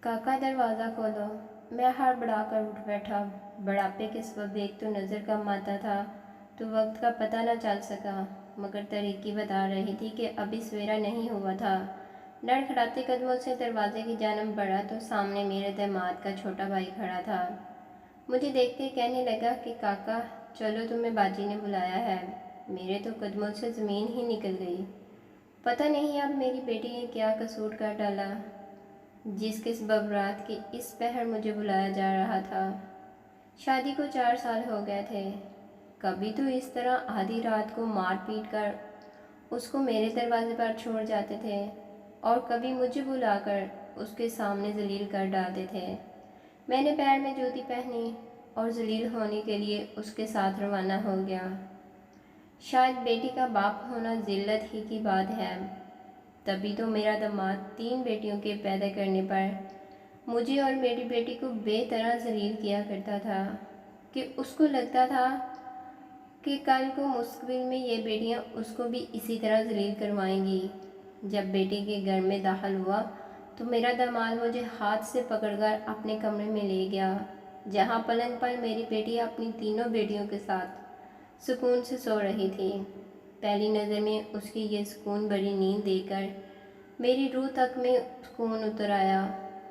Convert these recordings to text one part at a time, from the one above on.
काका दरवाज़ा खोलो। मैं हड़बड़ा कर उठ बैठा। बुढ़ापे के सबब एक तो नज़र कम आता था तो वक्त का पता न चल सका, मगर तरीकी बता रही थी कि अभी सवेरा नहीं हुआ था। लड़खड़ाते कदमों से दरवाजे की जानब बढ़ा तो सामने मेरे दामाद का छोटा भाई खड़ा था। मुझे देख के कहने लगा कि काका चलो, तुम्हें बाजी ने बुलाया है। मेरे तो कदमों से ज़मीन ही निकल गई। पता नहीं अब मेरी बेटी ने क्या कसूर कर डाला जिसके सबब रात के इस पहर मुझे बुलाया जा रहा था। शादी को 4 साल हो गए थे। कभी तो इस तरह आधी रात को मार पीट कर उसको मेरे दरवाजे पर छोड़ जाते थे और कभी मुझे बुलाकर उसके सामने जलील कर डालते थे। मैंने पैर में जूती पहनी और जलील होने के लिए उसके साथ रवाना हो गया। शायद बेटी का बाप होना जिल्लत ही की बात है। तभी तो मेरा दामाद 3 बेटियों के पैदा करने पर मुझे और मेरी बेटी को बेतरह जलील किया करता था कि उसको लगता था कि कल को मुस्तकबिल में ये बेटियां उसको भी इसी तरह जलील करवाएंगी। जब बेटी के घर में दाखिल हुआ तो मेरा दामाद मुझे हाथ से पकड़कर अपने कमरे में ले गया, जहां पलंग पर मेरी बेटी अपनी तीनों बेटियों के साथ सुकून से सो रही थी। पहली नज़र में उसकी ये सुकून भरी नींद देखकर मेरी रूह तक में सुकून उतर आया,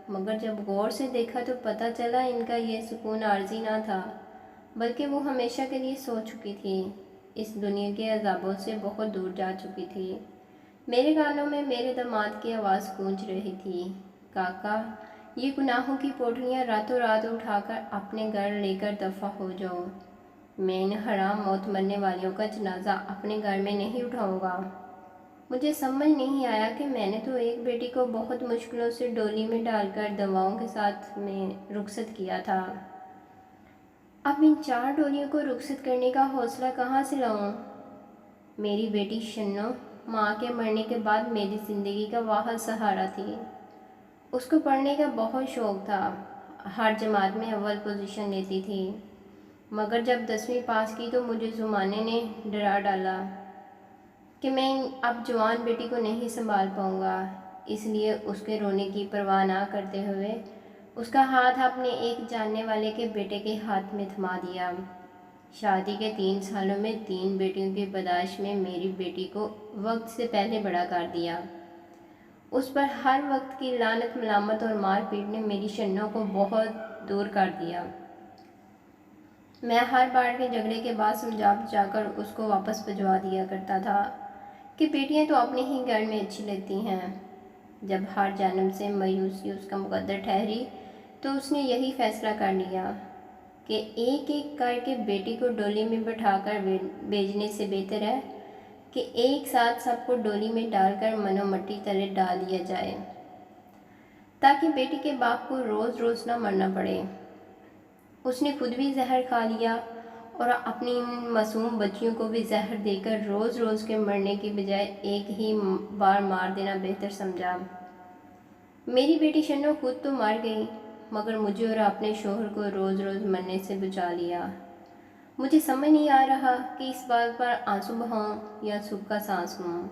मगर जब गौर से देखा तो पता चला इनका ये सुकून आर्जी ना था, बल्कि वो हमेशा के लिए सो चुकी थी। इस दुनिया के अज़ाबों से बहुत दूर जा चुकी थी। मेरे कानों में मेरे दामाद की आवाज़ गूंज रही थी, काका ये गुनाहों की पोटलियाँ रातों रात उठाकर अपने घर लेकर दफ़ा हो जाओ। मैं इन हराम मौत मरने वालियों का जनाजा अपने घर में नहीं उठाऊंगा। मुझे समझ नहीं आया कि मैंने तो एक बेटी को बहुत मुश्किलों से डोली में डालकर दवाओं के साथ में रुखसत किया था। अब इन 4 डोलियों को रुखसत करने का हौसला कहाँ से लाऊं? मेरी बेटी शन्नो माँ के मरने के बाद मेरी ज़िंदगी का वाहिद सहारा थी। उसको पढ़ने का बहुत शौक़ था, हर जमात में अव्वल पोजीशन लेती थी, मगर जब 10वीं पास की तो मुझे ज़माने ने डरा डाला कि मैं अब जवान बेटी को नहीं संभाल पाऊँगा। इसलिए उसके रोने की परवाह ना करते हुए उसका हाथ अपने एक जानने वाले के बेटे के हाथ में थमा दिया। शादी के 3 सालों में 3 बेटियों की पैदाइश में मेरी बेटी को वक्त से पहले बड़ा कर दिया। उस पर हर वक्त की लानत, मलामत और मार पीट ने मेरी शन्नों को बहुत दूर कर दिया। मैं हर बार के झगड़े के बाद समझा बुझाकर उसको वापस भिजवा दिया करता था कि बेटियां तो अपने ही घर में अच्छी लगती हैं। जब हर जानब से मायूसी उसका मुकद्दर ठहरी तो उसने यही फैसला कर लिया कि एक एक करके बेटी को डोली में बैठाकर भेजने से बेहतर है कि एक साथ सबको डोली में डालकर मनोमट्टी तले डाल दिया जाए, ताकि बेटी के बाप को रोज़ रोज़ ना मरना पड़े। उसने खुद भी जहर खा लिया और अपनी मासूम बच्चियों को भी जहर देकर रोज़ रोज़ के मरने की बजाय एक ही बार मार देना बेहतर समझा। मेरी बेटी शन्नो खुद तो मर गई, मगर मुझे और अपने शोहर को रोज़ रोज़ मरने से बचा लिया। मुझे समझ नहीं आ रहा कि इस बात पर आंसू बहाऊं या सुख का सांस लूं।